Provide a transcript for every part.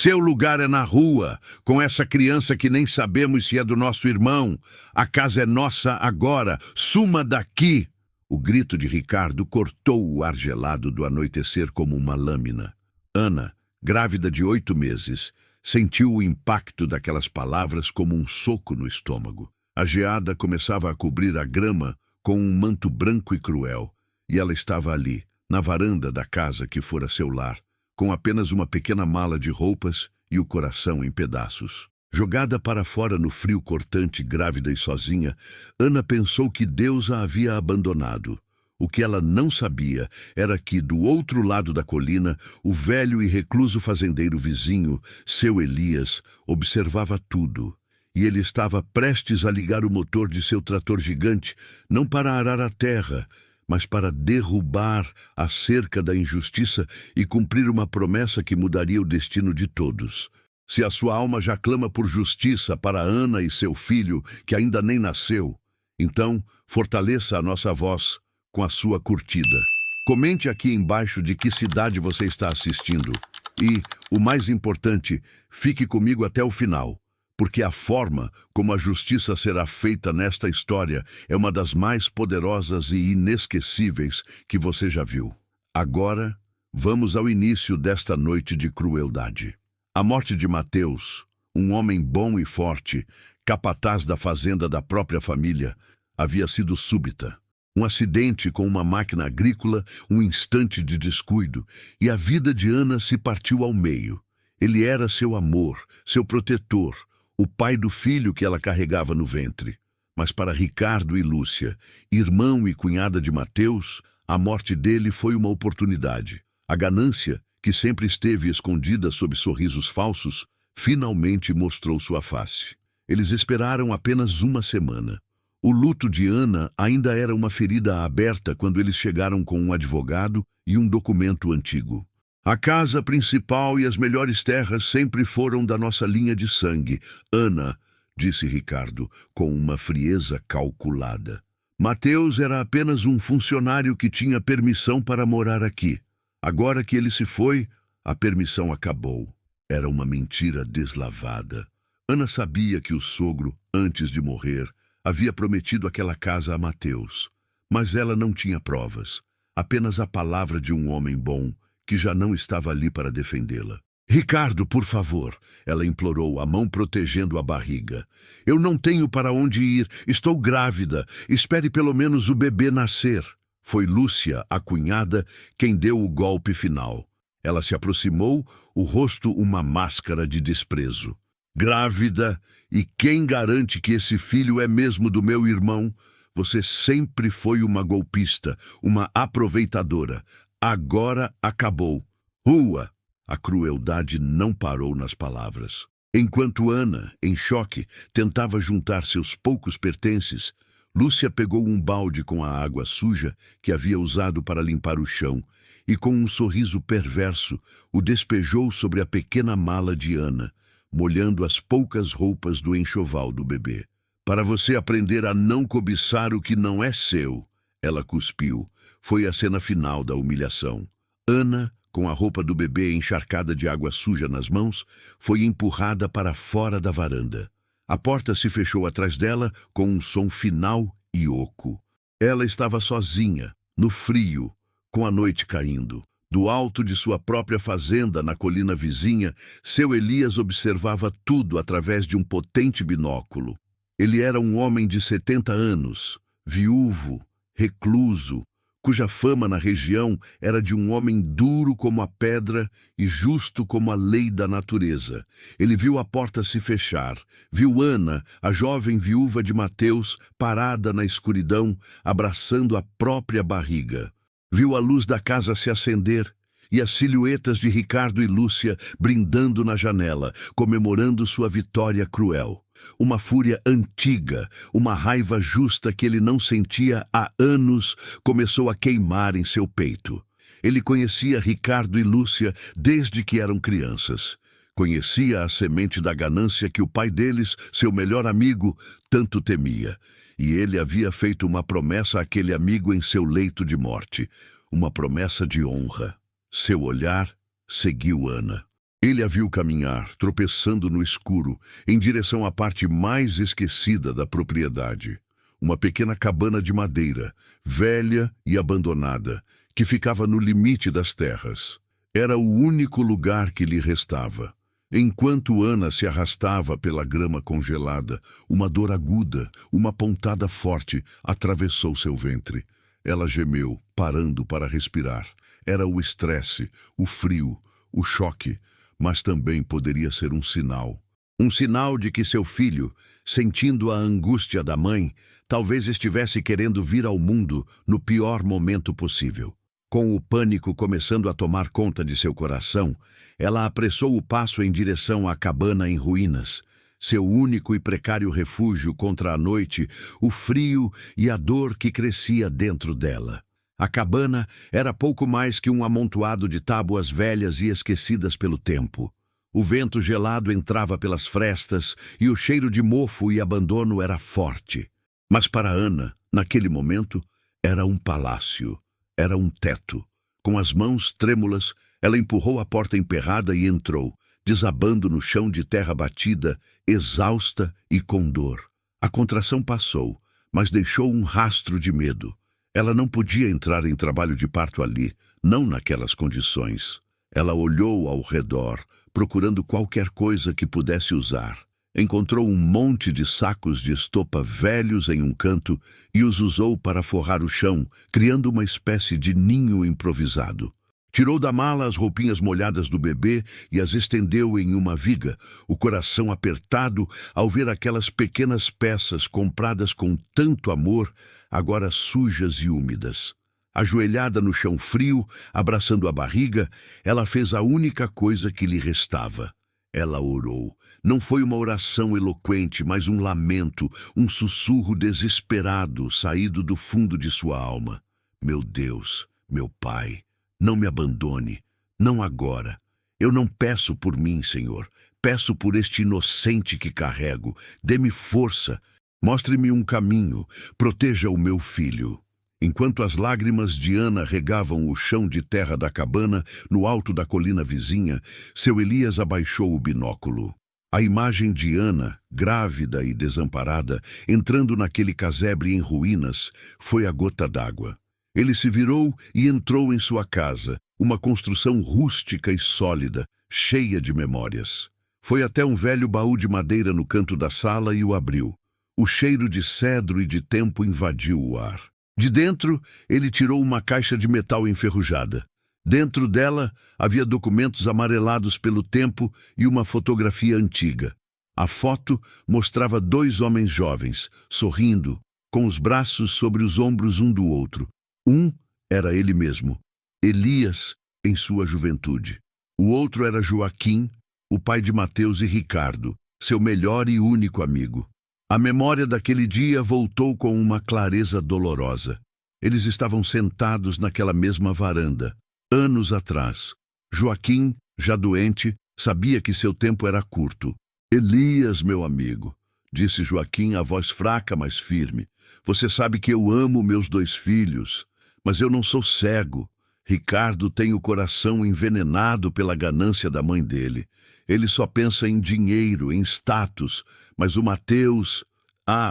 Seu lugar é na rua, com essa criança que nem sabemos se é do nosso irmão. A casa é nossa agora. Suma daqui!" O grito de Ricardo cortou o ar gelado do anoitecer como uma lâmina. Ana, grávida de 8 meses, sentiu o impacto daquelas palavras como um soco no estômago. A geada começava a cobrir a grama com um manto branco e cruel, e ela estava ali, na varanda da casa que fora seu lar, com apenas uma pequena mala de roupas e o coração em pedaços. Jogada para fora no frio cortante, grávida e sozinha, Ana pensou que Deus a havia abandonado. O que ela não sabia era que, do outro lado da colina, o velho e recluso fazendeiro vizinho, seu Elias, observava tudo. E ele estava prestes a ligar o motor de seu trator gigante, não para arar a terra, mas para derrubar a cerca da injustiça e cumprir uma promessa que mudaria o destino de todos. Se a sua alma já clama por justiça para Ana e seu filho, que ainda nem nasceu, então fortaleça a nossa voz com a sua curtida. Comente aqui embaixo de que cidade você está assistindo. E, o mais importante, fique comigo até o final, porque a forma como a justiça será feita nesta história é uma das mais poderosas e inesquecíveis que você já viu. Agora, vamos ao início desta noite de crueldade. A morte de Mateus, um homem bom e forte, capataz da fazenda da própria família, havia sido súbita. Um acidente com uma máquina agrícola, um instante de descuido, e a vida de Ana se partiu ao meio. Ele era seu amor, seu protetor, o pai do filho que ela carregava no ventre. Mas para Ricardo e Lúcia, irmão e cunhada de Mateus, a morte dele foi uma oportunidade. A ganância, que sempre esteve escondida sob sorrisos falsos, finalmente mostrou sua face. Eles esperaram apenas uma semana. O luto de Ana ainda era uma ferida aberta quando eles chegaram com um advogado e um documento antigo. "A casa principal e as melhores terras sempre foram da nossa linha de sangue, Ana", disse Ricardo, com uma frieza calculada. "Mateus era apenas um funcionário que tinha permissão para morar aqui. Agora que ele se foi, a permissão acabou." Era uma mentira deslavada. Ana sabia que o sogro, antes de morrer, havia prometido aquela casa a Mateus, mas ela não tinha provas, apenas a palavra de um homem bom, que já não estava ali para defendê-la. "Ricardo, por favor", ela implorou, a mão protegendo a barriga. "Eu não tenho para onde ir, estou grávida, espere pelo menos o bebê nascer." Foi Lúcia, a cunhada, quem deu o golpe final. Ela se aproximou, o rosto uma máscara de desprezo. "Grávida? E quem garante que esse filho é mesmo do meu irmão? Você sempre foi uma golpista, uma aproveitadora. Agora acabou. Rua!" A crueldade não parou nas palavras. Enquanto Ana, em choque, tentava juntar seus poucos pertences, Lúcia pegou um balde com a água suja que havia usado para limpar o chão e, com um sorriso perverso, o despejou sobre a pequena mala de Ana, molhando as poucas roupas do enxoval do bebê. "Para você aprender a não cobiçar o que não é seu", ela cuspiu. Foi a cena final da humilhação. Ana, com a roupa do bebê encharcada de água suja nas mãos, foi empurrada para fora da varanda. A porta se fechou atrás dela com um som final e oco. Ela estava sozinha, no frio, com a noite caindo. Do alto de sua própria fazenda, na colina vizinha, seu Elias observava tudo através de um potente binóculo. Ele era um homem de 70 anos, viúvo, recluso, cuja fama na região era de um homem duro como a pedra e justo como a lei da natureza. Ele viu a porta se fechar, viu Ana, a jovem viúva de Mateus, parada na escuridão, abraçando a própria barriga. Viu a luz da casa se acender e as silhuetas de Ricardo e Lúcia brindando na janela, comemorando sua vitória cruel. Uma fúria antiga, uma raiva justa que ele não sentia há anos, começou a queimar em seu peito. Ele conhecia Ricardo e Lúcia desde que eram crianças. Conhecia a semente da ganância que o pai deles, seu melhor amigo, tanto temia. E ele havia feito uma promessa àquele amigo em seu leito de morte. Uma promessa de honra. Seu olhar seguiu Ana. Ele a viu caminhar, tropeçando no escuro, em direção à parte mais esquecida da propriedade. Uma pequena cabana de madeira, velha e abandonada, que ficava no limite das terras. Era o único lugar que lhe restava. Enquanto Ana se arrastava pela grama congelada, uma dor aguda, uma pontada forte, atravessou seu ventre. Ela gemeu, parando para respirar. Era o estresse, o frio, o choque, mas também poderia ser um sinal. Um sinal de que seu filho, sentindo a angústia da mãe, talvez estivesse querendo vir ao mundo no pior momento possível. Com o pânico começando a tomar conta de seu coração, ela apressou o passo em direção à cabana em ruínas, seu único e precário refúgio contra a noite, o frio e a dor que crescia dentro dela. A cabana era pouco mais que um amontoado de tábuas velhas e esquecidas pelo tempo. O vento gelado entrava pelas frestas e o cheiro de mofo e abandono era forte. Mas para Ana, naquele momento, era um palácio. Era um teto. Com as mãos trêmulas, ela empurrou a porta emperrada e entrou, desabando no chão de terra batida, exausta e com dor. A contração passou, mas deixou um rastro de medo. Ela não podia entrar em trabalho de parto ali, não naquelas condições. Ela olhou ao redor, procurando qualquer coisa que pudesse usar. Encontrou um monte de sacos de estopa velhos em um canto e os usou para forrar o chão, criando uma espécie de ninho improvisado. Tirou da mala as roupinhas molhadas do bebê e as estendeu em uma viga, o coração apertado ao ver aquelas pequenas peças compradas com tanto amor, agora sujas e úmidas. Ajoelhada no chão frio, abraçando a barriga, ela fez a única coisa que lhe restava. Ela orou. Não foi uma oração eloquente, mas um lamento, um sussurro desesperado saído do fundo de sua alma. Meu Deus, meu Pai, não me abandone, não agora. Eu não peço por mim, Senhor. Peço por este inocente que carrego. Dê-me força. Mostre-me um caminho. Proteja o meu filho. Enquanto as lágrimas de Ana regavam o chão de terra da cabana, no alto da colina vizinha, seu Elias abaixou o binóculo. A imagem de Ana, grávida e desamparada, entrando naquele casebre em ruínas, foi a gota d'água. Ele se virou e entrou em sua casa, uma construção rústica e sólida, cheia de memórias. Foi até um velho baú de madeira no canto da sala e o abriu. O cheiro de cedro e de tempo invadiu o ar. De dentro, ele tirou uma caixa de metal enferrujada. Dentro dela, havia documentos amarelados pelo tempo e uma fotografia antiga. A foto mostrava 2 homens jovens, sorrindo, com os braços sobre os ombros um do outro. Um era ele mesmo, Elias, em sua juventude. O outro era Joaquim, o pai de Mateus e Ricardo, seu melhor e único amigo. A memória daquele dia voltou com uma clareza dolorosa. Eles estavam sentados naquela mesma varanda, anos atrás. Joaquim, já doente, sabia que seu tempo era curto. Elias, meu amigo, disse Joaquim, a voz fraca, mas firme. Você sabe que eu amo meus 2 filhos, mas eu não sou cego. Ricardo tem o coração envenenado pela ganância da mãe dele. Ele só pensa em dinheiro, em status, mas o Mateus...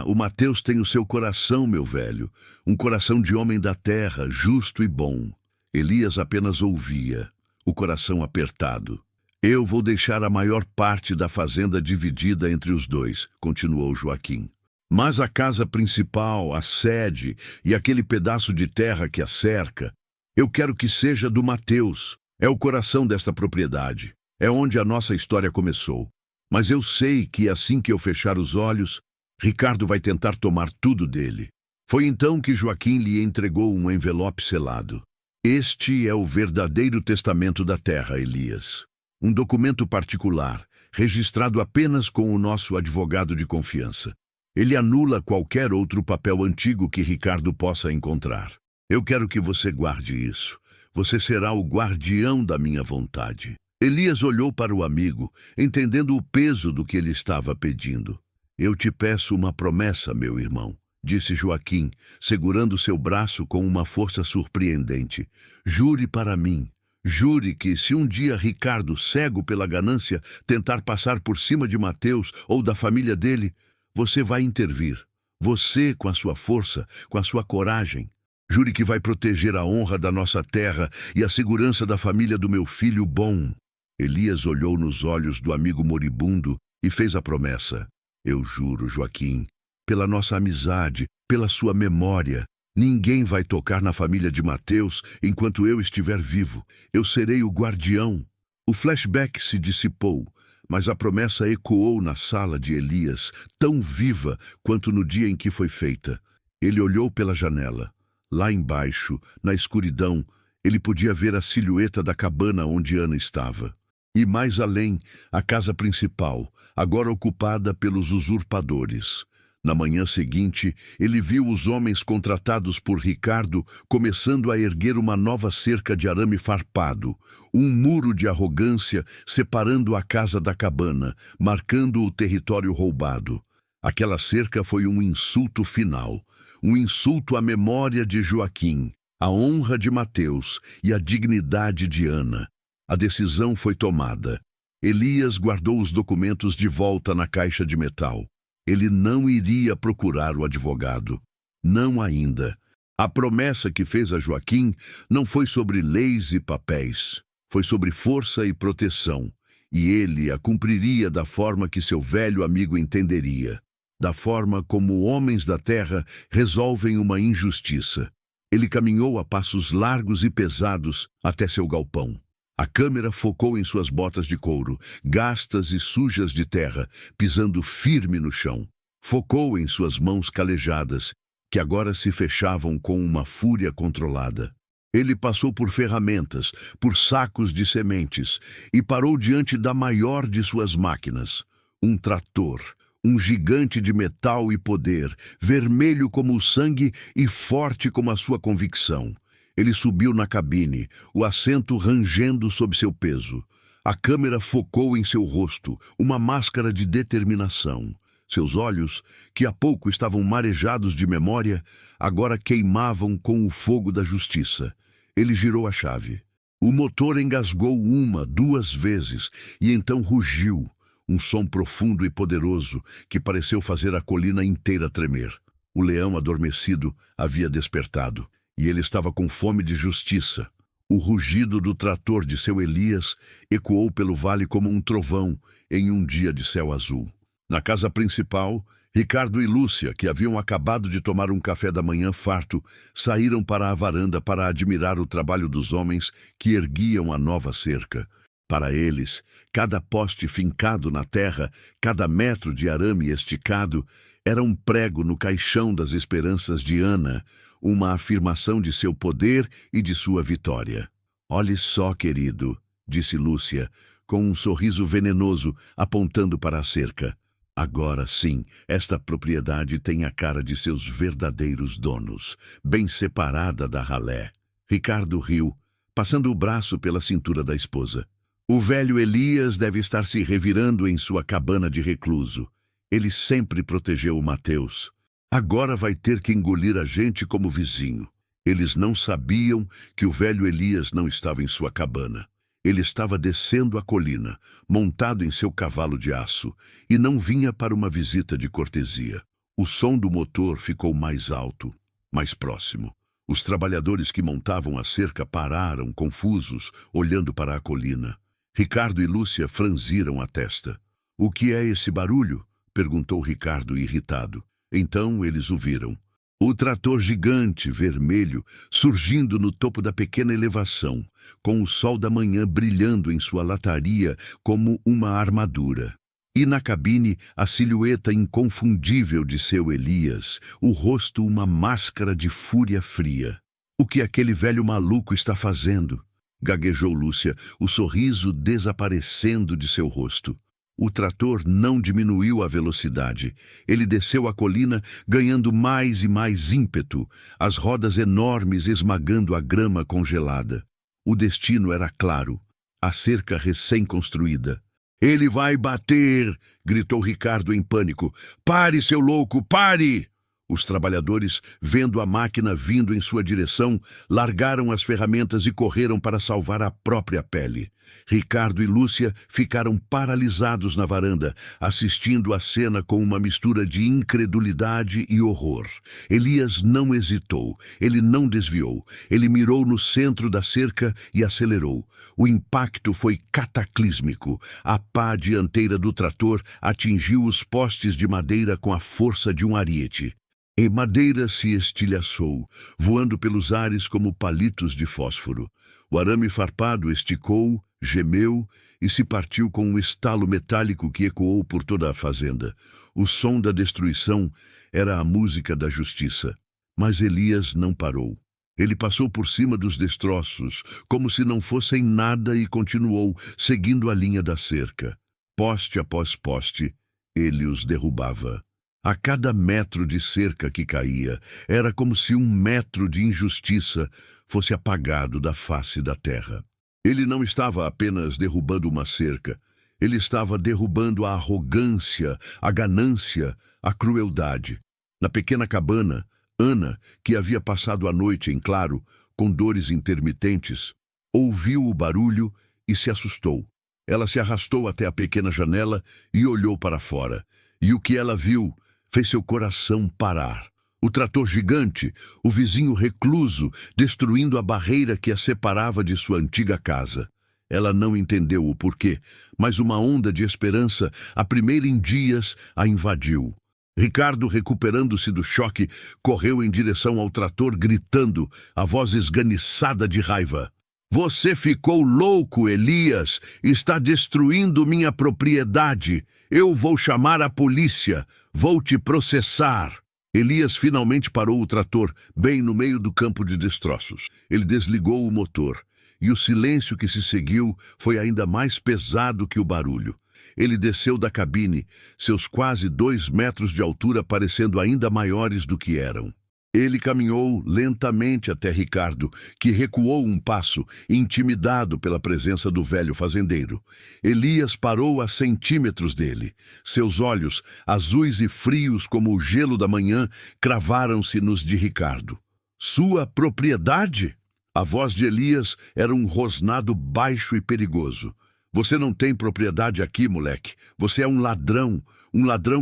o Mateus tem o seu coração, meu velho, um coração de homem da terra, justo e bom. Elias apenas ouvia, o coração apertado. Eu vou deixar a maior parte da fazenda dividida entre os 2, continuou Joaquim. Mas a casa principal, a sede e aquele pedaço de terra que a cerca, eu quero que seja do Mateus. É o coração desta propriedade. É onde a nossa história começou. Mas eu sei que assim que eu fechar os olhos, Ricardo vai tentar tomar tudo dele. Foi então que Joaquim lhe entregou um envelope selado. Este é o verdadeiro testamento da terra, Elias. Um documento particular, registrado apenas com o nosso advogado de confiança. Ele anula qualquer outro papel antigo que Ricardo possa encontrar. Eu quero que você guarde isso. Você será o guardião da minha vontade. Elias olhou para o amigo, entendendo o peso do que ele estava pedindo. Eu te peço uma promessa, meu irmão, disse Joaquim, segurando seu braço com uma força surpreendente. Jure para mim, Jure que, se um dia Ricardo, cego pela ganância, tentar passar por cima de Mateus ou da família dele, você vai intervir. Você, com a sua força, com a sua coragem. Jure que vai proteger a honra da nossa terra e a segurança da família do meu filho bom. Elias olhou nos olhos do amigo moribundo e fez a promessa. Eu juro, Joaquim, pela nossa amizade, pela sua memória, ninguém vai tocar na família de Mateus enquanto eu estiver vivo. Eu serei o guardião. O flashback se dissipou, mas a promessa ecoou na sala de Elias, tão viva quanto no dia em que foi feita. Ele olhou pela janela. Lá embaixo, na escuridão, ele podia ver a silhueta da cabana onde Ana estava. E mais além, a casa principal, agora ocupada pelos usurpadores. Na manhã seguinte, ele viu os homens contratados por Ricardo começando a erguer uma nova cerca de arame farpado, um muro de arrogância separando a casa da cabana, marcando o território roubado. Aquela cerca foi um insulto final, um insulto à memória de Joaquim, à honra de Mateus e à dignidade de Ana. A decisão foi tomada. Elias guardou os documentos de volta na caixa de metal. Ele não iria procurar o advogado. Não ainda. A promessa que fez a Joaquim não foi sobre leis e papéis. Foi sobre força e proteção. E ele a cumpriria da forma que seu velho amigo entenderia. Da forma como homens da terra resolvem uma injustiça. Ele caminhou a passos largos e pesados até seu galpão. A câmera focou em suas botas de couro, gastas e sujas de terra, pisando firme no chão. Focou em suas mãos calejadas, que agora se fechavam com uma fúria controlada. Ele passou por ferramentas, por sacos de sementes, e parou diante da maior de suas máquinas, um trator, um gigante de metal e poder, vermelho como o sangue e forte como a sua convicção. Ele subiu na cabine, o assento rangendo sob seu peso. A câmera focou em seu rosto, uma máscara de determinação. Seus olhos, que há pouco estavam marejados de memória, agora queimavam com o fogo da justiça. Ele girou a chave. O motor engasgou uma, duas vezes, e então rugiu, um som profundo e poderoso que pareceu fazer a colina inteira tremer. O leão adormecido havia despertado. E ele estava com fome de justiça. O rugido do trator de seu Elias ecoou pelo vale como um trovão em um dia de céu azul. Na casa principal, Ricardo e Lúcia, que haviam acabado de tomar um café da manhã farto, saíram para a varanda para admirar o trabalho dos homens que erguiam a nova cerca. Para eles, cada poste fincado na terra, cada metro de arame esticado, era um prego no caixão das esperanças de Ana, uma afirmação de seu poder e de sua vitória. Olhe só, querido, disse Lúcia, com um sorriso venenoso, apontando para a cerca. Agora sim, esta propriedade tem a cara de seus verdadeiros donos, bem separada da ralé. Ricardo riu, passando o braço pela cintura da esposa. O velho Elias deve estar se revirando em sua cabana de recluso. Ele sempre protegeu o Mateus. Agora vai ter que engolir a gente como vizinho. Eles não sabiam que o velho Elias não estava em sua cabana. Ele estava descendo a colina, montado em seu cavalo de aço, e não vinha para uma visita de cortesia. O som do motor ficou mais alto, mais próximo. Os trabalhadores que montavam a cerca pararam, confusos, olhando para a colina. Ricardo e Lúcia franziram a testa. — O que é esse barulho? Perguntou Ricardo, irritado. Então eles o viram. O trator gigante, vermelho, surgindo no topo da pequena elevação, com o sol da manhã brilhando em sua lataria como uma armadura. E na cabine, a silhueta inconfundível de seu Elias, o rosto uma máscara de fúria fria. — O que aquele velho maluco está fazendo? Gaguejou Lúcia, o sorriso desaparecendo de seu rosto. O trator não diminuiu a velocidade. Ele desceu a colina, ganhando mais e mais ímpeto, as rodas enormes esmagando a grama congelada. O destino era claro, a cerca recém-construída. — Ele vai bater! Gritou Ricardo em pânico. — Pare, seu louco, pare! Os trabalhadores, vendo a máquina vindo em sua direção, largaram as ferramentas e correram para salvar a própria pele. Ricardo e Lúcia ficaram paralisados na varanda, assistindo à cena com uma mistura de incredulidade e horror. Elias não hesitou, ele não desviou. Ele mirou no centro da cerca e acelerou. O impacto foi cataclísmico. A pá dianteira do trator atingiu os postes de madeira com a força de um ariete. E madeira se estilhaçou, voando pelos ares como palitos de fósforo. O arame farpado esticou, gemeu e se partiu com um estalo metálico que ecoou por toda a fazenda. O som da destruição era a música da justiça. Mas Elias não parou. Ele passou por cima dos destroços, como se não fossem nada, e continuou, seguindo a linha da cerca. Poste após poste, ele os derrubava. A cada metro de cerca que caía, era como se 1 metro de injustiça fosse apagado da face da terra. Ele não estava apenas derrubando uma cerca, ele estava derrubando a arrogância, a ganância, a crueldade. Na pequena cabana, Ana, que havia passado a noite em claro, com dores intermitentes, ouviu o barulho e se assustou. Ela se arrastou até a pequena janela e olhou para fora. E o que ela viu fez seu coração parar. O trator gigante, o vizinho recluso, destruindo a barreira que a separava de sua antiga casa. Ela não entendeu o porquê, mas uma onda de esperança, a primeira em dias, a invadiu. Ricardo, recuperando-se do choque, correu em direção ao trator, gritando, a voz esganiçada de raiva. Você ficou louco, Elias! Está destruindo minha propriedade! Eu vou chamar a polícia! Vou te processar! Elias finalmente parou o trator, bem no meio do campo de destroços. Ele desligou o motor, e o silêncio que se seguiu foi ainda mais pesado que o barulho. Ele desceu da cabine, seus quase 2 metros de altura parecendo ainda maiores do que eram. Ele caminhou lentamente até Ricardo, que recuou um passo, intimidado pela presença do velho fazendeiro. Elias parou a centímetros dele. Seus olhos, azuis e frios como o gelo da manhã, cravaram-se nos de Ricardo. Sua propriedade? A voz de Elias era um rosnado baixo e perigoso. Você não tem propriedade aqui, moleque. Você é um ladrão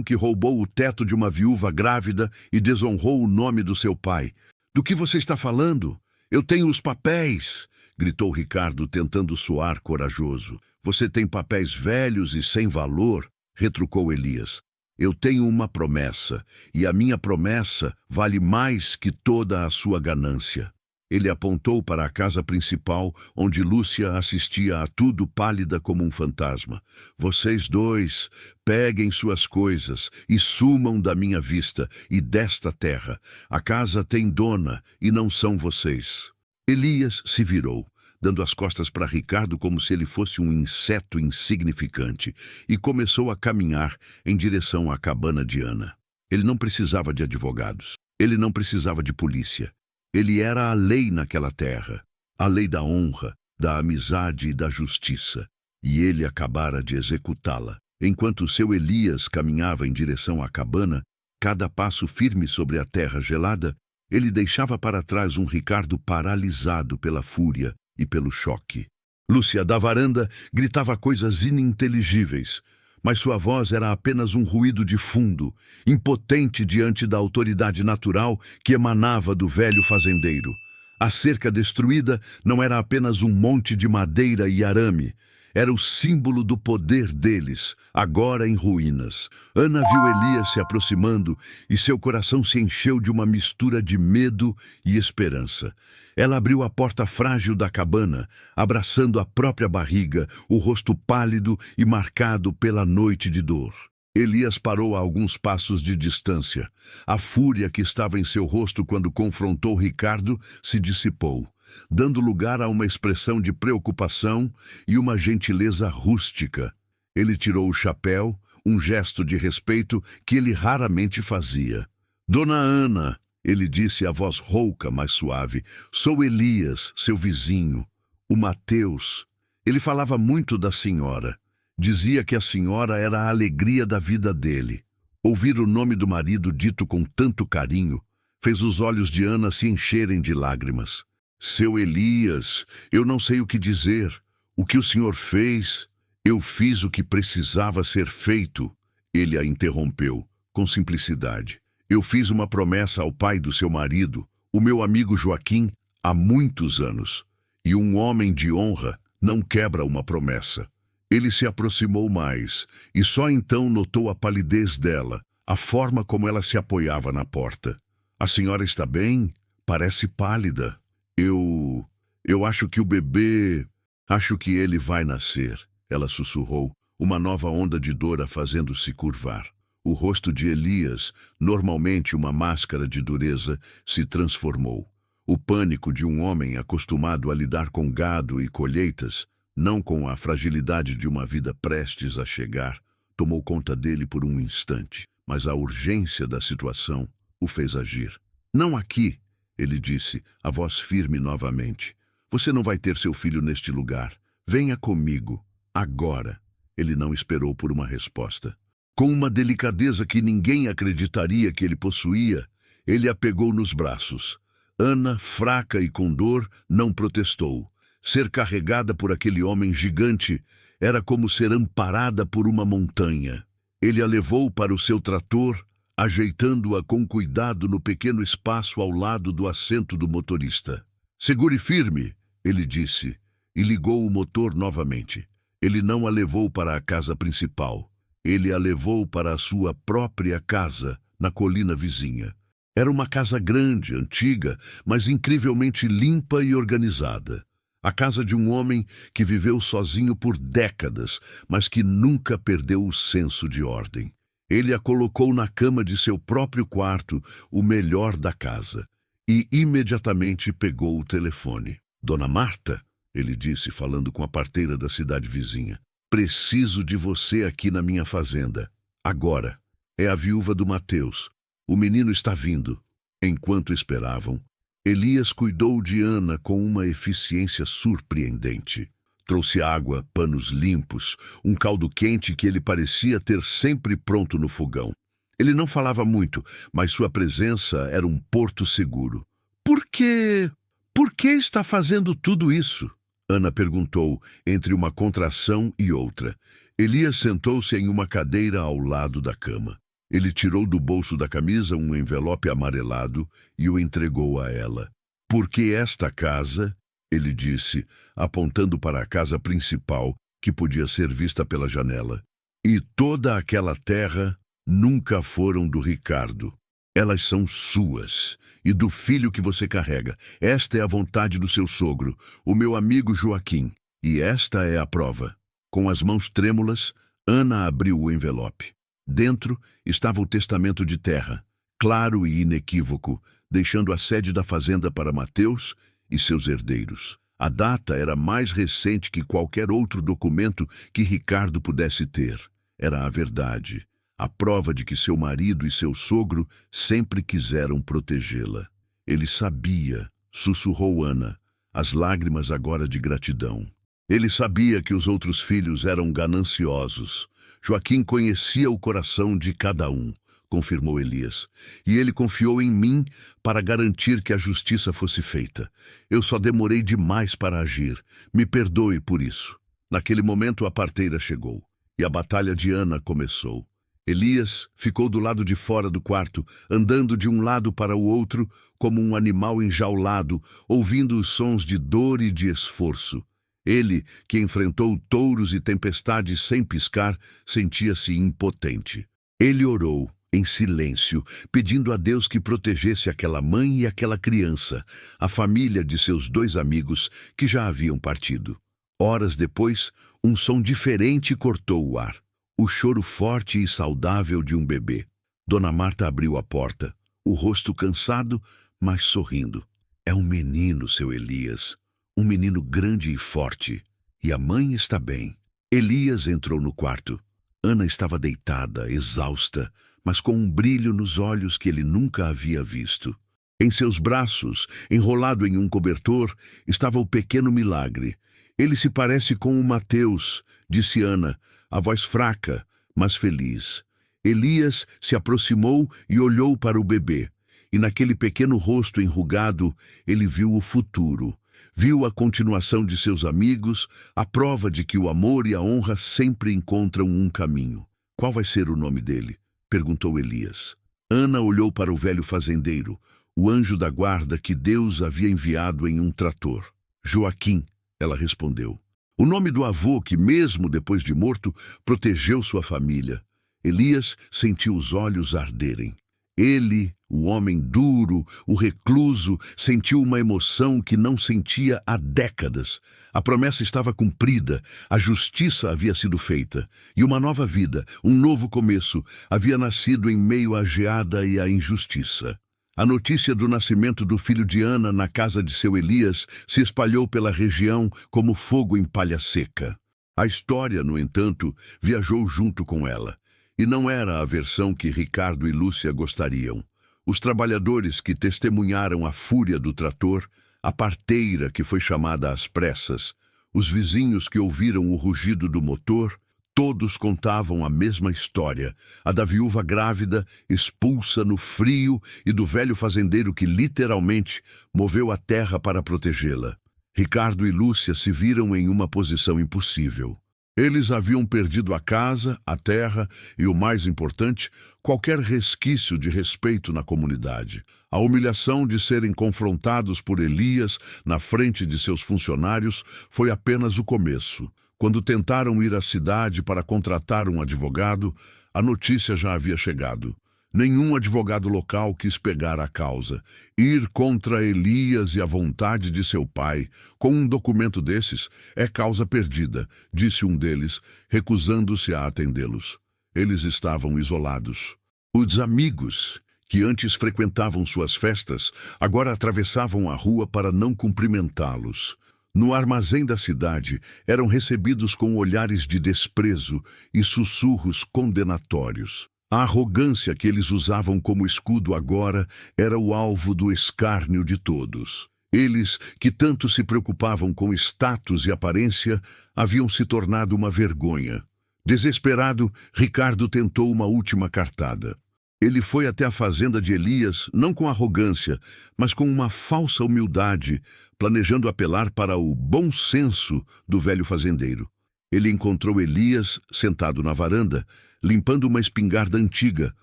que roubou o teto de uma viúva grávida e desonrou o nome do seu pai. Do que você está falando? Eu tenho os papéis, gritou Ricardo, tentando soar corajoso. Você tem papéis velhos e sem valor, retrucou Elias. Eu tenho uma promessa, e a minha promessa vale mais que toda a sua ganância. Ele apontou para a casa principal, onde Lúcia assistia a tudo pálida como um fantasma. Vocês dois, peguem suas coisas e sumam da minha vista e desta terra. A casa tem dona e não são vocês. Elias se virou, dando as costas para Ricardo como se ele fosse um inseto insignificante, e começou a caminhar em direção à cabana de Ana. Ele não precisava de advogados. Ele não precisava de polícia. Ele era a lei naquela terra, a lei da honra, da amizade e da justiça, e ele acabara de executá-la. Enquanto seu Elias caminhava em direção à cabana, cada passo firme sobre a terra gelada, ele deixava para trás um Ricardo paralisado pela fúria e pelo choque. Lúcia, da varanda, gritava coisas ininteligíveis, mas sua voz era apenas um ruído de fundo, impotente diante da autoridade natural que emanava do velho fazendeiro. A cerca destruída não era apenas um monte de madeira e arame, era o símbolo do poder deles, agora em ruínas. Ana viu Elias se aproximando e seu coração se encheu de uma mistura de medo e esperança. Ela abriu a porta frágil da cabana, abraçando a própria barriga, o rosto pálido e marcado pela noite de dor. Elias parou a alguns passos de distância. A fúria que estava em seu rosto quando confrontou Ricardo se dissipou, dando lugar a uma expressão de preocupação e uma gentileza rústica. Ele tirou o chapéu, um gesto de respeito que ele raramente fazia. Dona Ana, ele disse a voz rouca, mas suave, sou Elias, seu vizinho, o Mateus. Ele falava muito da senhora. Dizia que a senhora era a alegria da vida dele. Ouvir o nome do marido dito com tanto carinho fez os olhos de Ana se encherem de lágrimas. Seu Elias, eu não sei o que dizer. O que o senhor fez? Eu fiz o que precisava ser feito. Ele a interrompeu, com simplicidade. Eu fiz uma promessa ao pai do seu marido, o meu amigo Joaquim, há muitos anos. E um homem de honra não quebra uma promessa. Ele se aproximou mais, e só então notou a palidez dela, a forma como ela se apoiava na porta. A senhora está bem? Parece pálida. Eu acho que o bebê... Acho que ele vai nascer, ela sussurrou, uma nova onda de dor a fazendo-se curvar. O rosto de Elias, normalmente uma máscara de dureza, se transformou. O pânico de um homem acostumado a lidar com gado e colheitas, não com a fragilidade de uma vida prestes a chegar, tomou conta dele por um instante, mas a urgência da situação o fez agir. Não aqui, ele disse, a voz firme novamente. Você não vai ter seu filho neste lugar. Venha comigo, agora. Ele não esperou por uma resposta. Com uma delicadeza que ninguém acreditaria que ele possuía, ele a pegou nos braços. Ana, fraca e com dor, não protestou. Ser carregada por aquele homem gigante era como ser amparada por uma montanha. Ele a levou para o seu trator, ajeitando-a com cuidado no pequeno espaço ao lado do assento do motorista. Segure firme, ele disse, e ligou o motor novamente. Ele não a levou para a casa principal. Ele a levou para a sua própria casa, na colina vizinha. Era uma casa grande, antiga, mas incrivelmente limpa e organizada. A casa de um homem que viveu sozinho por décadas, mas que nunca perdeu o senso de ordem. Ele a colocou na cama de seu próprio quarto, o melhor da casa, e imediatamente pegou o telefone. Dona Marta, ele disse, falando com a parteira da cidade vizinha, preciso de você aqui na minha fazenda. Agora. É a viúva do Mateus. O menino está vindo. Enquanto esperavam, Elias cuidou de Ana com uma eficiência surpreendente. Trouxe água, panos limpos, um caldo quente que ele parecia ter sempre pronto no fogão. Ele não falava muito, mas sua presença era um porto seguro. Por que está fazendo tudo isso? Ana perguntou, entre uma contração e outra. Elias sentou-se em uma cadeira ao lado da cama. Ele tirou do bolso da camisa um envelope amarelado e o entregou a ela. Porque esta casa, ele disse, apontando para a casa principal, que podia ser vista pela janela, e toda aquela terra nunca foram do Ricardo. Elas são suas, e do filho que você carrega. Esta é a vontade do seu sogro, o meu amigo Joaquim, e esta é a prova. Com as mãos trêmulas, Ana abriu o envelope. Dentro estava o testamento de terra, claro e inequívoco, deixando a sede da fazenda para Mateus e seus herdeiros. A data era mais recente que qualquer outro documento que Ricardo pudesse ter. Era a verdade, a prova de que seu marido e seu sogro sempre quiseram protegê-la. Ele sabia, sussurrou Ana, as lágrimas agora de gratidão. Ele sabia que os outros filhos eram gananciosos. Joaquim conhecia o coração de cada um, confirmou Elias, e ele confiou em mim para garantir que a justiça fosse feita. Eu só demorei demais para agir. Me perdoe por isso. Naquele momento a parteira chegou, e a batalha de Ana começou. Elias ficou do lado de fora do quarto, andando de um lado para o outro, como um animal enjaulado, ouvindo os sons de dor e de esforço. Ele, que enfrentou touros e tempestades sem piscar, sentia-se impotente. Ele orou, em silêncio, pedindo a Deus que protegesse aquela mãe e aquela criança, a família de seus 2 amigos que já haviam partido. Horas depois, um som diferente cortou o ar. O choro forte e saudável de um bebê. Dona Marta abriu a porta, o rosto cansado, mas sorrindo. É um menino, seu Elias. Um menino grande e forte. E a mãe está bem. Elias entrou no quarto. Ana estava deitada, exausta, mas com um brilho nos olhos que ele nunca havia visto. Em seus braços, enrolado em um cobertor, estava o pequeno milagre. Ele se parece com o Mateus, disse Ana, a voz fraca, mas feliz. Elias se aproximou e olhou para o bebê. E naquele pequeno rosto enrugado, ele viu o futuro. Viu a continuação de seus amigos, a prova de que o amor e a honra sempre encontram um caminho. Qual vai ser o nome dele? Perguntou Elias. Ana olhou para o velho fazendeiro, o anjo da guarda que Deus havia enviado em um trator. Joaquim, ela respondeu. O nome do avô que, mesmo depois de morto, protegeu sua família. Elias sentiu os olhos arderem. Ele, o homem duro, o recluso, sentiu uma emoção que não sentia há décadas. A promessa estava cumprida, a justiça havia sido feita, e uma nova vida, um novo começo, havia nascido em meio à geada e à injustiça. A notícia do nascimento do filho de Ana na casa de seu Elias se espalhou pela região como fogo em palha seca. A história, no entanto, viajou junto com ela. E não era a versão que Ricardo e Lúcia gostariam. Os trabalhadores que testemunharam a fúria do trator, a parteira que foi chamada às pressas, os vizinhos que ouviram o rugido do motor, todos contavam a mesma história, a da viúva grávida, expulsa no frio, e do velho fazendeiro que literalmente moveu a terra para protegê-la. Ricardo e Lúcia se viram em uma posição impossível. Eles haviam perdido a casa, a terra e, o mais importante, qualquer resquício de respeito na comunidade. A humilhação de serem confrontados por Elias na frente de seus funcionários foi apenas o começo. Quando tentaram ir à cidade para contratar um advogado, a notícia já havia chegado. Nenhum advogado local quis pegar a causa. Ir contra Elias e a vontade de seu pai, com um documento desses, é causa perdida, disse um deles, recusando-se a atendê-los. Eles estavam isolados. Os amigos, que antes frequentavam suas festas, agora atravessavam a rua para não cumprimentá-los. No armazém da cidade, eram recebidos com olhares de desprezo e sussurros condenatórios. A arrogância que eles usavam como escudo agora era o alvo do escárnio de todos. Eles, que tanto se preocupavam com status e aparência, haviam se tornado uma vergonha. Desesperado, Ricardo tentou uma última cartada. Ele foi até a fazenda de Elias, não com arrogância, mas com uma falsa humildade, planejando apelar para o bom senso do velho fazendeiro. Ele encontrou Elias sentado na varanda, limpando uma espingarda antiga,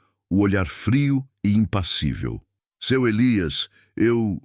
o olhar frio e impassível. Seu Elias, eu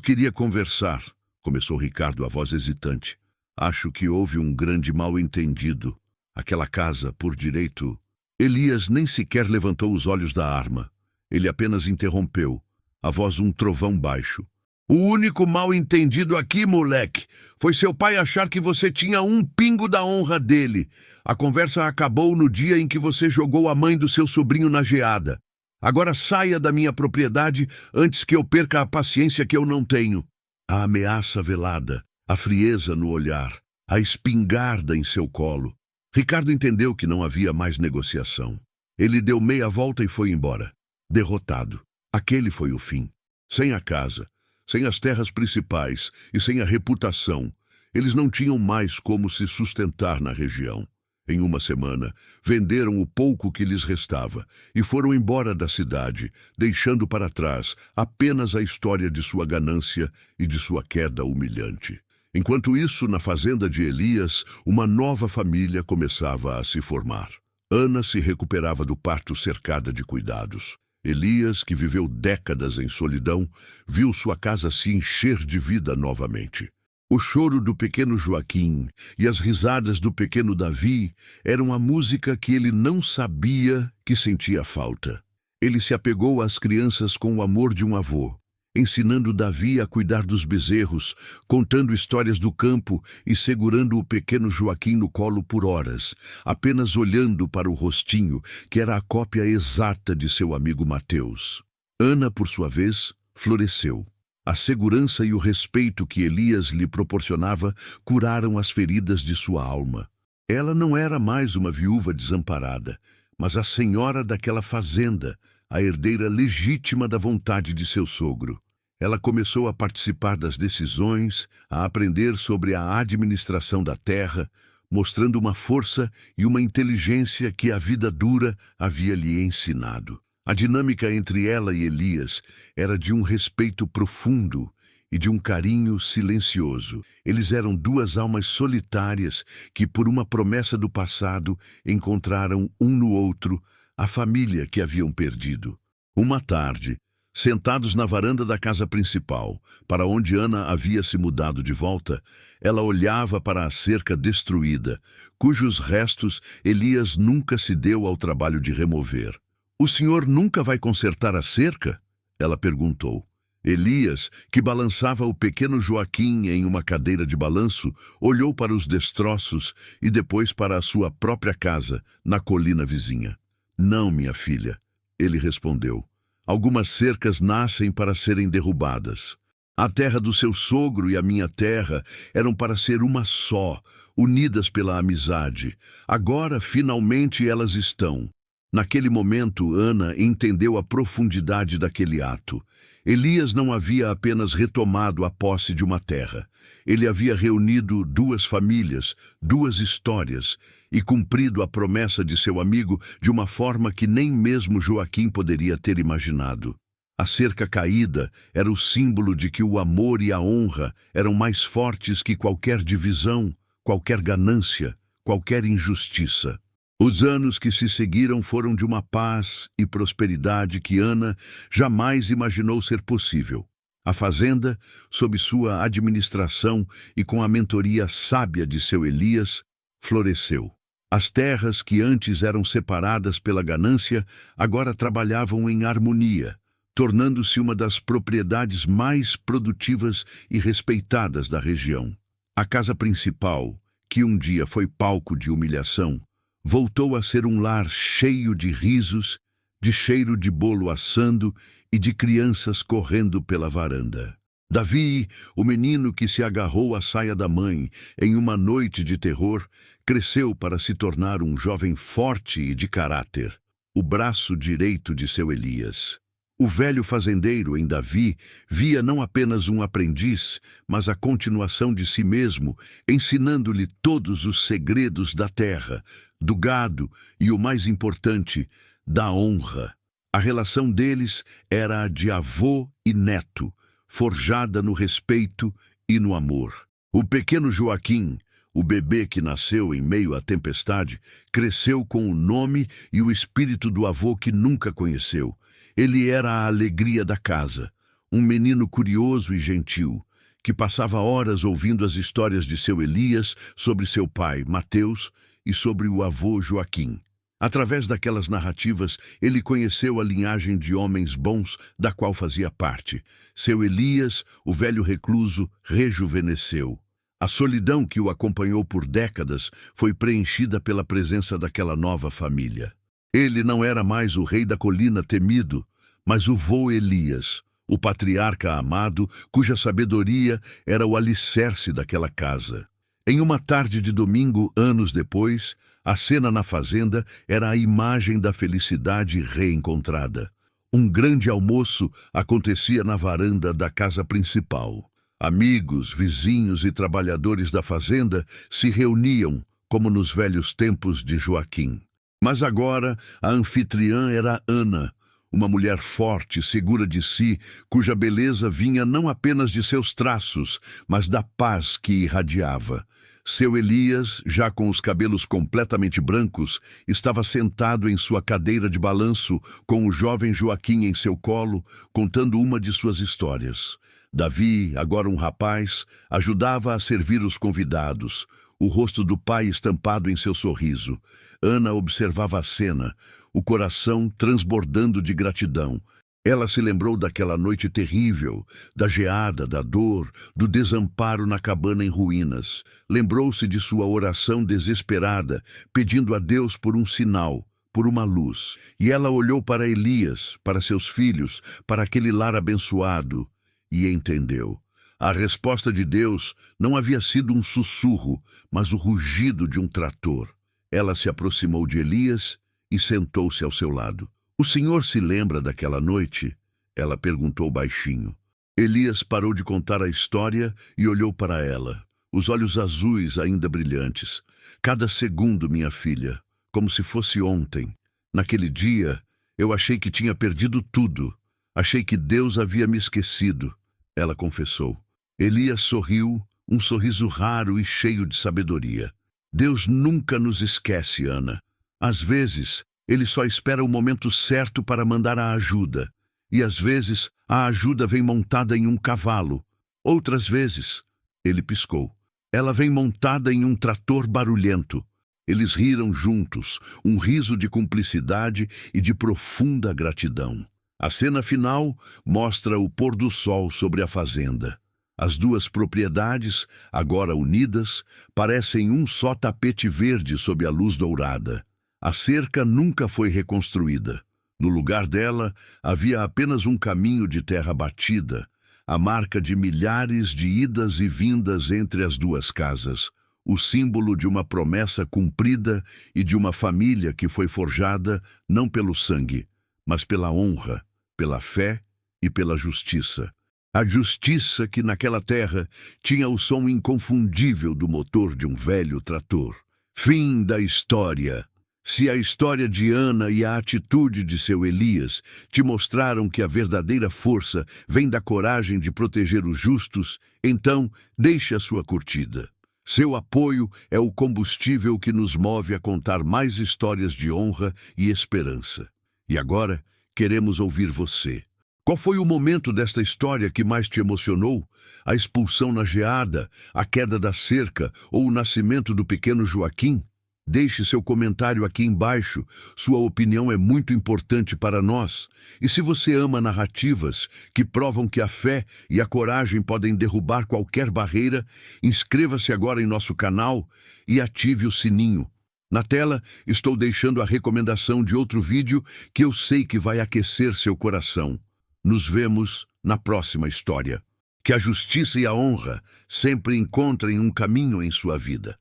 queria conversar, começou Ricardo, a voz hesitante. Acho que houve um grande mal-entendido. Aquela casa, por direito... Elias nem sequer levantou os olhos da arma. Ele apenas interrompeu, a voz um trovão baixo. O único mal-entendido aqui, moleque, foi seu pai achar que você tinha um pingo da honra dele. A conversa acabou no dia em que você jogou a mãe do seu sobrinho na geada. Agora saia da minha propriedade antes que eu perca a paciência que eu não tenho. A ameaça velada, a frieza no olhar, a espingarda em seu colo. Ricardo entendeu que não havia mais negociação. Ele deu meia volta e foi embora. Derrotado. Aquele foi o fim. Sem a casa, sem as terras principais e sem a reputação, eles não tinham mais como se sustentar na região. Em uma semana, venderam o pouco que lhes restava e foram embora da cidade, deixando para trás apenas a história de sua ganância e de sua queda humilhante. Enquanto isso, na fazenda de Elias, uma nova família começava a se formar. Ana se recuperava do parto cercada de cuidados. Elias, que viveu décadas em solidão, viu sua casa se encher de vida novamente. O choro do pequeno Joaquim e as risadas do pequeno Davi eram a música que ele não sabia que sentia falta. Ele se apegou às crianças com o amor de um avô, ensinando Davi a cuidar dos bezerros, contando histórias do campo e segurando o pequeno Joaquim no colo por horas, apenas olhando para o rostinho, que era a cópia exata de seu amigo Mateus. Ana, por sua vez, floresceu. A segurança e o respeito que Elias lhe proporcionava curaram as feridas de sua alma. Ela não era mais uma viúva desamparada, mas a senhora daquela fazenda, a herdeira legítima da vontade de seu sogro. Ela começou a participar das decisões, a aprender sobre a administração da terra, mostrando uma força e uma inteligência que a vida dura havia lhe ensinado. A dinâmica entre ela e Elias era de um respeito profundo e de um carinho silencioso. Eles eram duas almas solitárias que, por uma promessa do passado, encontraram um no outro a família que haviam perdido. Uma tarde, sentados na varanda da casa principal, para onde Ana havia se mudado de volta, ela olhava para a cerca destruída, cujos restos Elias nunca se deu ao trabalho de remover. "O senhor nunca vai consertar a cerca?" ela perguntou. Elias, que balançava o pequeno Joaquim em uma cadeira de balanço, olhou para os destroços e depois para a sua própria casa, na colina vizinha. "Não, minha filha", ele respondeu. "Algumas cercas nascem para serem derrubadas. A terra do seu sogro e a minha terra eram para ser uma só, unidas pela amizade. Agora, finalmente, elas estão." Naquele momento, Ana entendeu a profundidade daquele ato. Elias não havia apenas retomado a posse de uma terra. Ele havia reunido duas famílias, duas histórias, e cumprido a promessa de seu amigo de uma forma que nem mesmo Joaquim poderia ter imaginado. A cerca caída era o símbolo de que o amor e a honra eram mais fortes que qualquer divisão, qualquer ganância, qualquer injustiça. Os anos que se seguiram foram de uma paz e prosperidade que Ana jamais imaginou ser possível. A fazenda, sob sua administração e com a mentoria sábia de seu Elias, floresceu. As terras que antes eram separadas pela ganância, agora trabalhavam em harmonia, tornando-se uma das propriedades mais produtivas e respeitadas da região. A casa principal, que um dia foi palco de humilhação, voltou a ser um lar cheio de risos, de cheiro de bolo assando e de crianças correndo pela varanda. Davi, o menino que se agarrou à saia da mãe em uma noite de terror, cresceu para se tornar um jovem forte e de caráter, o braço direito de seu Elias. O velho fazendeiro em Davi via não apenas um aprendiz, mas a continuação de si mesmo, ensinando-lhe todos os segredos da terra, do gado e, o mais importante, da honra. A relação deles era a de avô e neto, forjada no respeito e no amor. O pequeno Joaquim, o bebê que nasceu em meio à tempestade, cresceu com o nome e o espírito do avô que nunca conheceu. Ele era a alegria da casa, um menino curioso e gentil, que passava horas ouvindo as histórias de seu Elias sobre seu pai, Mateus, e sobre o avô Joaquim. Através daquelas narrativas, ele conheceu a linhagem de homens bons da qual fazia parte. Seu Elias, o velho recluso, rejuvenesceu. A solidão que o acompanhou por décadas foi preenchida pela presença daquela nova família. Ele não era mais o rei da colina temido, mas o vô Elias, o patriarca amado, cuja sabedoria era o alicerce daquela casa. Em uma tarde de domingo, anos depois, a cena na fazenda era a imagem da felicidade reencontrada. Um grande almoço acontecia na varanda da casa principal. Amigos, vizinhos e trabalhadores da fazenda se reuniam, como nos velhos tempos de Joaquim. Mas agora a anfitriã era Ana, uma mulher forte, segura de si, cuja beleza vinha não apenas de seus traços, mas da paz que irradiava. Seu Elias, já com os cabelos completamente brancos, estava sentado em sua cadeira de balanço, com o jovem Joaquim em seu colo, contando uma de suas histórias. Davi, agora um rapaz, ajudava a servir os convidados, o rosto do pai estampado em seu sorriso. Ana observava a cena, o coração transbordando de gratidão. Ela se lembrou daquela noite terrível, da geada, da dor, do desamparo na cabana em ruínas. Lembrou-se de sua oração desesperada, pedindo a Deus por um sinal, por uma luz. E ela olhou para Elias, para seus filhos, para aquele lar abençoado, e entendeu. A resposta de Deus não havia sido um sussurro, mas o rugido de um trator. Ela se aproximou de Elias e sentou-se ao seu lado. "O senhor se lembra daquela noite?" ela perguntou baixinho. Elias parou de contar a história e olhou para ela. os olhos azuis ainda brilhantes. Cada segundo, minha filha, como se fosse ontem. Naquele dia, eu achei que tinha perdido tudo. Achei que Deus havia me esquecido, ela confessou. Elias sorriu, um sorriso raro e cheio de sabedoria. Deus nunca nos esquece, Ana. Às vezes, Ele só espera o momento certo para mandar a ajuda. E às vezes, a ajuda vem montada em um cavalo. Outras vezes, ele piscou. Ela vem montada em um trator barulhento. Eles riram juntos, um riso de cumplicidade e de profunda gratidão. A cena final mostra o pôr do sol sobre a fazenda. As duas propriedades, agora unidas, parecem um só tapete verde sob a luz dourada. A cerca nunca foi reconstruída. No lugar dela, havia apenas um caminho de terra batida, a marca de milhares de idas e vindas entre as duas casas, o símbolo de uma promessa cumprida e de uma família que foi forjada não pelo sangue, mas pela honra, pela fé e pela justiça. A justiça que naquela terra tinha o som inconfundível do motor de um velho trator. Fim da história. Se a história de Ana e a atitude de seu Elias te mostraram que a verdadeira força vem da coragem de proteger os justos, então deixe a sua curtida. Seu apoio é o combustível que nos move a contar mais histórias de honra e esperança. E agora, queremos ouvir você. Qual foi o momento desta história que mais te emocionou? A expulsão na geada, a queda da cerca ou o nascimento do pequeno Joaquim? Deixe seu comentário aqui embaixo, sua opinião é muito importante para nós. E se você ama narrativas que provam que a fé e a coragem podem derrubar qualquer barreira, inscreva-se agora em nosso canal e ative o sininho. Na tela, estou deixando a recomendação de outro vídeo que eu sei que vai aquecer seu coração. Nos vemos na próxima história. Que a justiça e a honra sempre encontrem um caminho em sua vida.